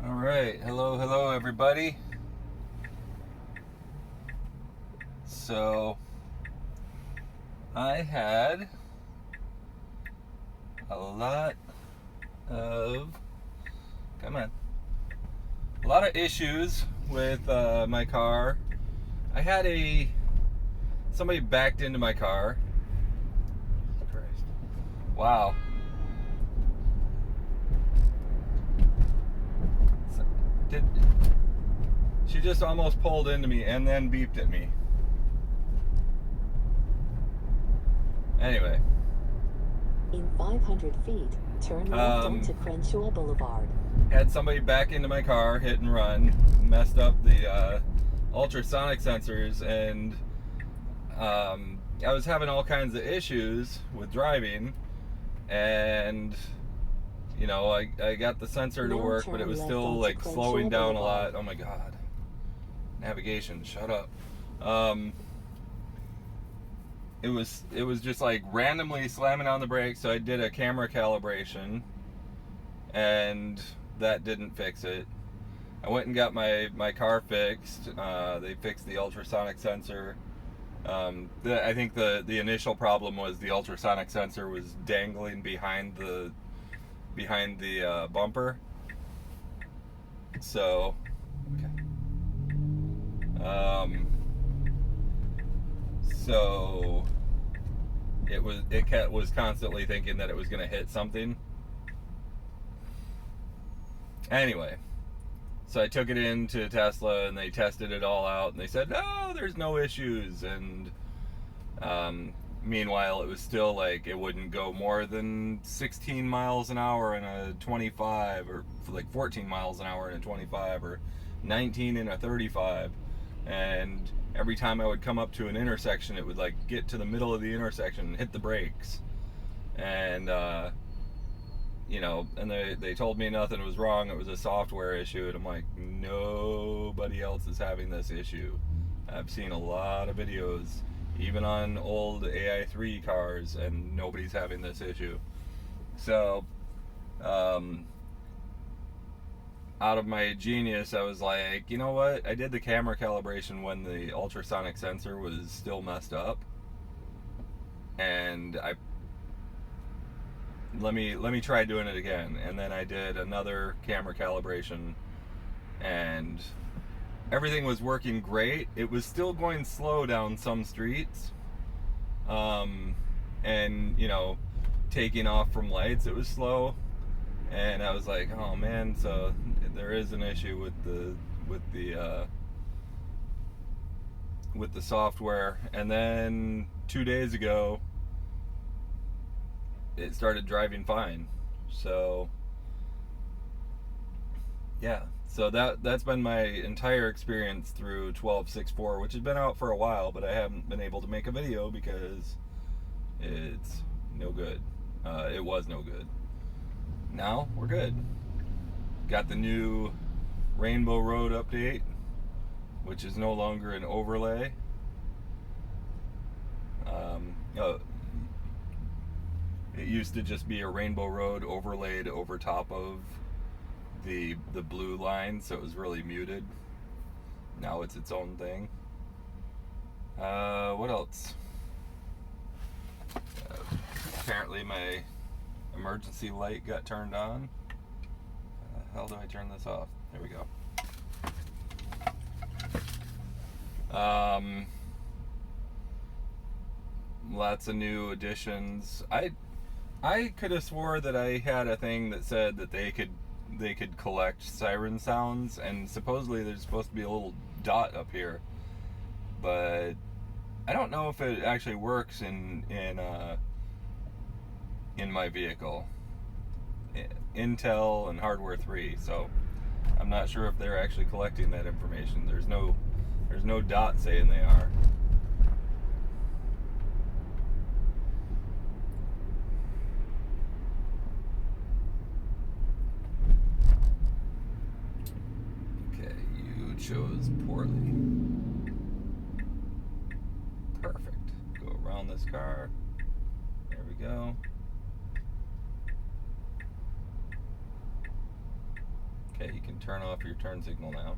All right, hello everybody. So I had a lot of a lot of issues with my car. I had somebody backed into my car. Christ. Wow. Did she just almost pulled into me and then beeped at me? Anyway. In 500 feet, turn left onto Crenshaw Boulevard. Had somebody back into my car, hit and run, messed up the ultrasonic sensors, and I was having all kinds of issues with driving, and I got the sensor to work, but it was still like slowing down a lot. Oh my god. Navigation, shut up. It was just like randomly slamming on the brakes, so I did a camera calibration and that didn't fix it. I went and got my car fixed. They fixed the ultrasonic sensor. I think the initial problem was the ultrasonic sensor was dangling behind the bumper. So, okay. So it was constantly thinking that it was going to hit something. Anyway, so I took it into Tesla and they tested it all out and they said, no, there's no issues. And meanwhile, it was still like it wouldn't go more than 16 miles an hour in a 25, or like 14 miles an hour in a 25, or 19 in a 35. And every time I would come up to an intersection, it would like get to the middle of the intersection and hit the brakes. And and they told me nothing was wrong, it was a software issue, and I'm like, nobody else is having this issue. I've seen a lot of videos, even on old AI3 cars, and nobody's having this issue. So, out of my genius, I was like, you know what? I did the camera calibration when the ultrasonic sensor was still messed up, and let me try doing it again. And then I did another camera calibration, and everything was working great. It was still going slow down some streets, and taking off from lights, it was slow. And I was like, oh man, so there is an issue with the software. And then 2 days ago, it started driving fine. So yeah, so that's been my entire experience through 12.6.4, which has been out for a while, but I haven't been able to make a video because it's no good. It was no good. Now we're good. Got the new Rainbow Road update, which is no longer an overlay. It used to just be a Rainbow Road overlaid over top of the blue line, so it was really muted. Now it's its own thing. What else? Apparently my emergency light got turned on. How the hell do I turn this off? There we go. Lots of new additions. I could have swore that I had a thing that said that they could collect siren sounds, and supposedly there's supposed to be a little dot up here, but I don't know if it actually works in my vehicle. Intel and Hardware 3, so I'm not sure if they're actually collecting that information. There's no dot saying they are. Okay, you chose poorly. Perfect. Go around this car. There we go. Okay, you can turn off your turn signal now.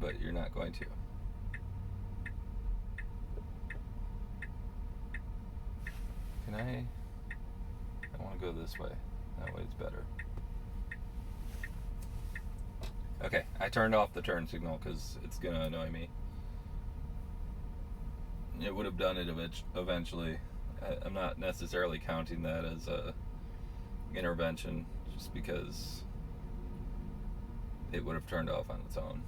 But you're not going to. Can I want to go this way. That way it's better. Okay, I turned off the turn signal because it's going to annoy me. It would have done it eventually. I'm not necessarily counting that as a intervention, just because it would have turned off on its own.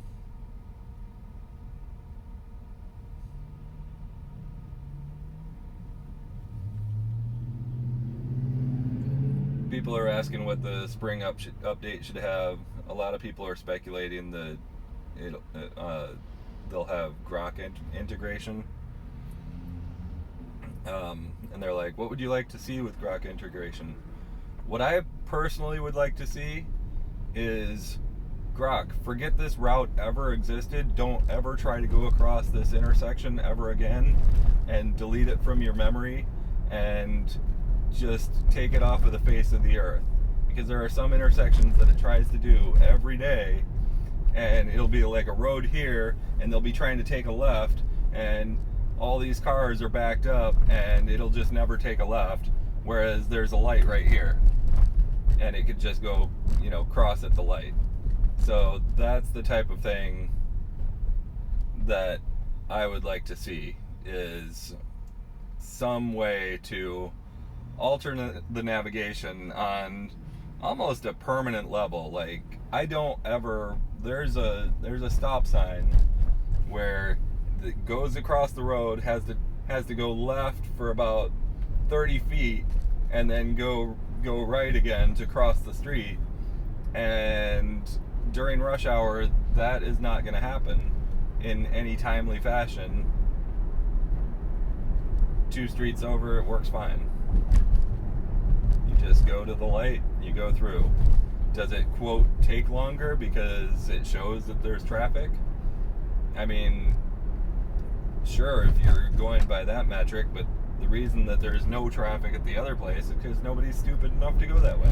People are asking what the spring update should have. A lot of people are speculating that they'll have Grok integration. And they're like, what would you like to see with Grok integration? What I personally would like to see is Grok, forget this route ever existed. Don't ever try to go across this intersection ever again, and delete it from your memory and just take it off of the face of the earth. Because there are some intersections that it tries to do every day, and it'll be like a road here, and they'll be trying to take a left, and all these cars are backed up, and it'll just never take a left, whereas there's a light right here, and it could just go, cross at the light. So that's the type of thing that I would like to see, is some way to alter the navigation on almost a permanent level. Like, there's a stop sign where it goes across the road, has to go left for about 30 feet, and then go right again to cross the street. And during rush hour, that is not going to happen in any timely fashion. 2 streets over, it works fine. You just go to the light, you go through. Does it, quote, take longer because it shows that there's traffic? I mean, sure, if you're going by that metric, but the reason that there's no traffic at the other place is because nobody's stupid enough to go that way.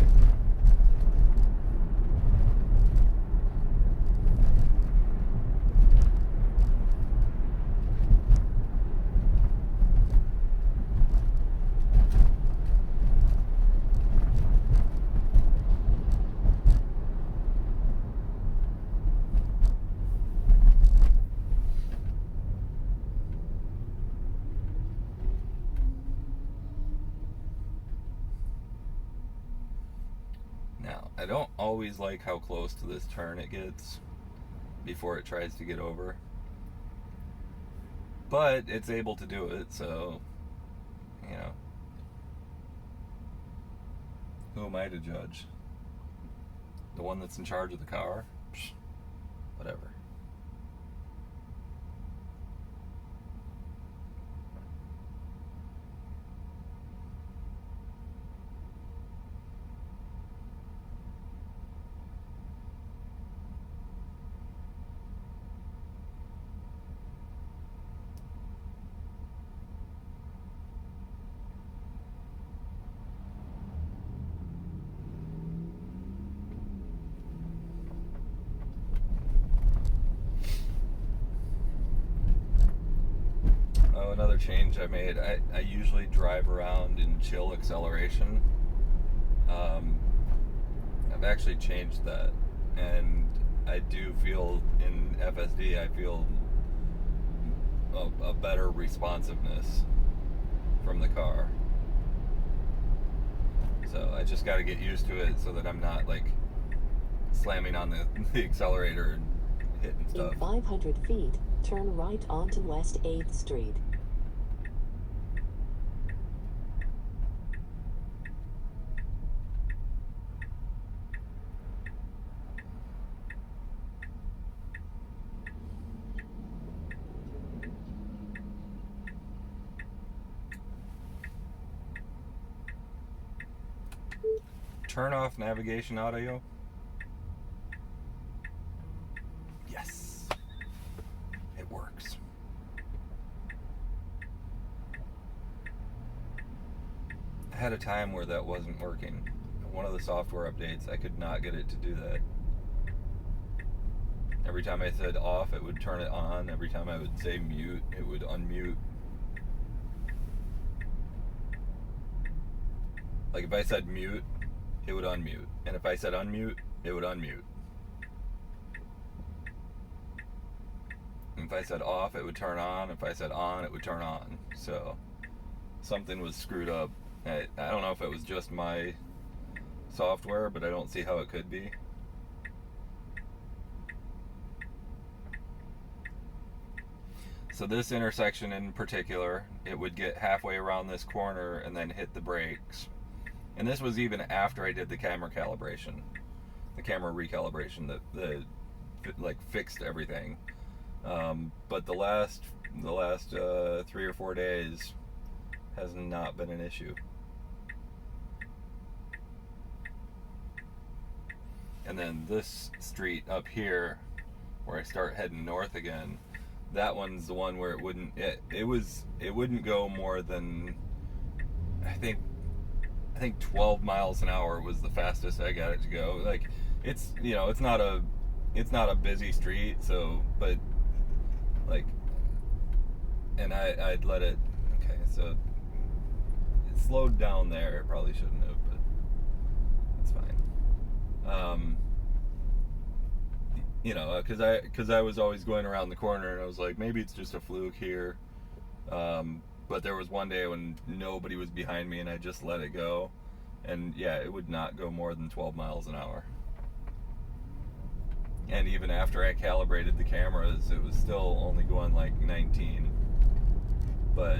Now, I don't always like how close to this turn it gets before it tries to get over, but it's able to do it, so, who am I to judge? The one that's in charge of the car? Psh, whatever. Another change I made, I usually drive around in chill acceleration. I've actually changed that, and I do feel in FSD, I feel a better responsiveness from the car. So I just got to get used to it so that I'm not like slamming on the accelerator and hitting stuff. In 500 feet, turn right onto West 8th Street. Turn off navigation audio. Yes, it works. I had a time where that wasn't working. It one of the software updates, I could not get it to do that. Every time I said off, it would turn it on. Every time I would say mute, it would unmute. Like if I said mute, it would unmute. And if I said unmute, it would unmute. If I said off, it would turn on. If I said on, it would turn on. So something was screwed up. I don't know if it was just my software, but I don't see how it could be. So this intersection in particular, it would get halfway around this corner and then hit the brakes. And this was even after I did the camera calibration, the camera recalibration that like fixed everything. But the last 3 or 4 days has not been an issue. And then this street up here, where I start heading north again, that one's the one where it wouldn't go more than I think 12 miles an hour was the fastest I got it to go. Like it's not a busy street, so but like, and I'd let it. Okay, so it slowed down there. It probably shouldn't have, but it's fine. Because I was always going around the corner, and I was like, maybe it's just a fluke here. But there was one day when nobody was behind me, and I just let it go, and yeah, it would not go more than 12 miles an hour. And even after I calibrated the cameras, it was still only going like 19. But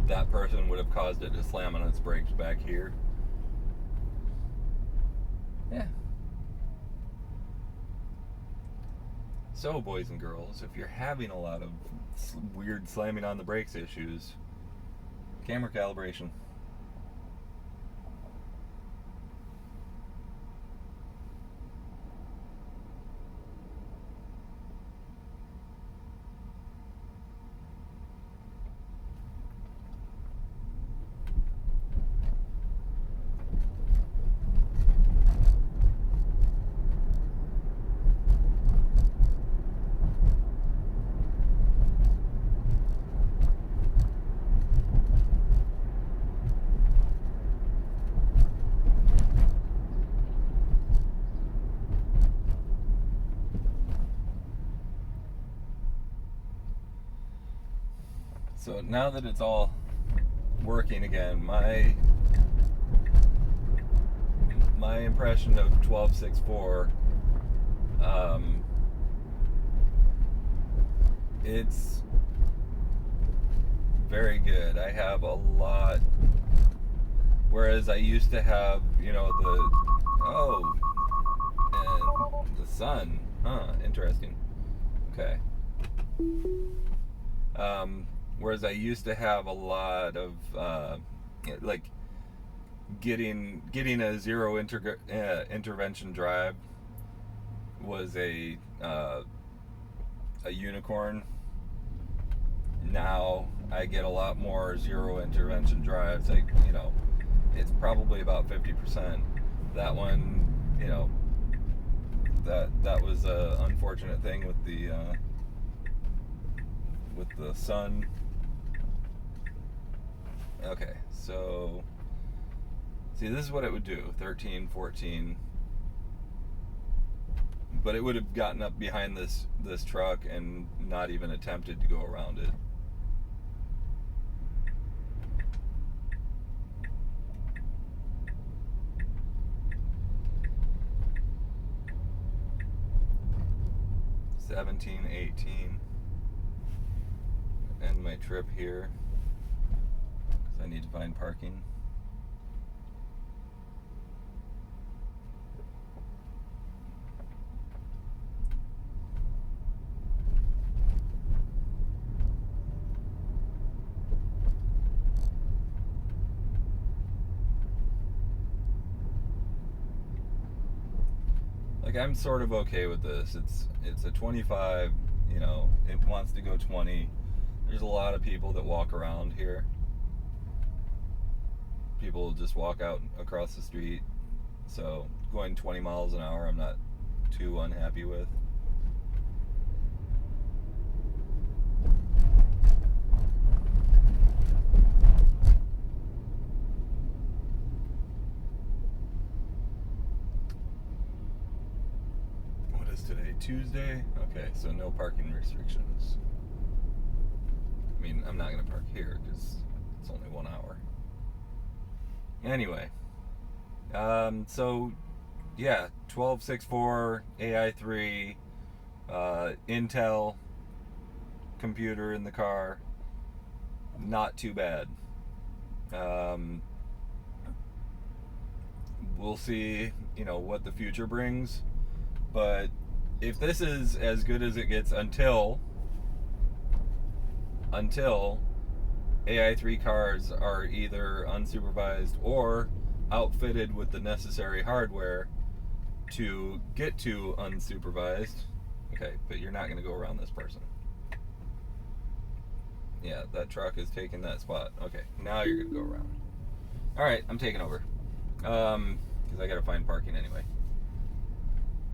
that person would have caused it to slam on its brakes back here. Yeah. So, boys and girls, if you're having a lot of weird slamming on the brakes issues, camera calibration. So now that it's all working again, my impression of 12.6.4, it's very good. I have a lot, whereas I used to have, and the sun, interesting. Okay. Whereas I used to have a lot of like getting a zero intervention drive was a unicorn. Now I get a lot more zero intervention drives. Like it's probably about 50%. That one, that was a unfortunate thing with the sun. Okay, so see, this is what it would do, 13, 14, but it would have gotten up behind this truck and not even attempted to go around it. $17, $18, end my trip here. I need to find parking. I'm sort of okay with this. It's a 25, you know, it wants to go 20. There's a lot of people that walk around here. People just walk out across the street. So going 20 miles an hour, I'm not too unhappy with. What is today? Tuesday? Okay, so no parking restrictions. I mean, I'm not going to park here because it's only 1 hour. Anyway, so yeah, 1264 AI3, Intel computer in the car, not too bad. We'll see, you know, what the future brings, but if this is as good as it gets until AI3 cars are either unsupervised or outfitted with the necessary hardware to get to unsupervised. Okay, but you're not going to go around this person. Yeah, that truck is taking that spot. Okay, now you're going to go around. Alright, I'm taking over. Because I got to find parking anyway.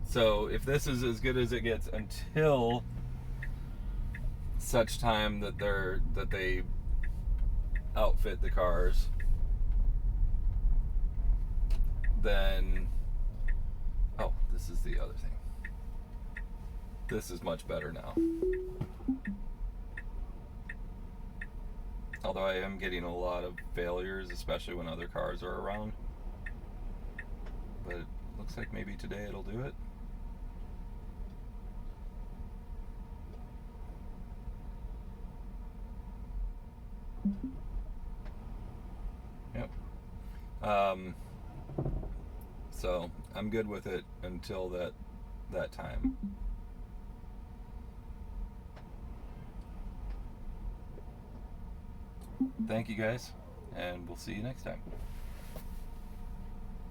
So if this is as good as it gets until such time that they outfit the cars, then this is the other thing. This is much better now. Although I am getting a lot of failures, especially when other cars are around. But it looks like maybe today it'll do it. Yep. So I'm good with it until that time. Thank you guys, and we'll see you next time.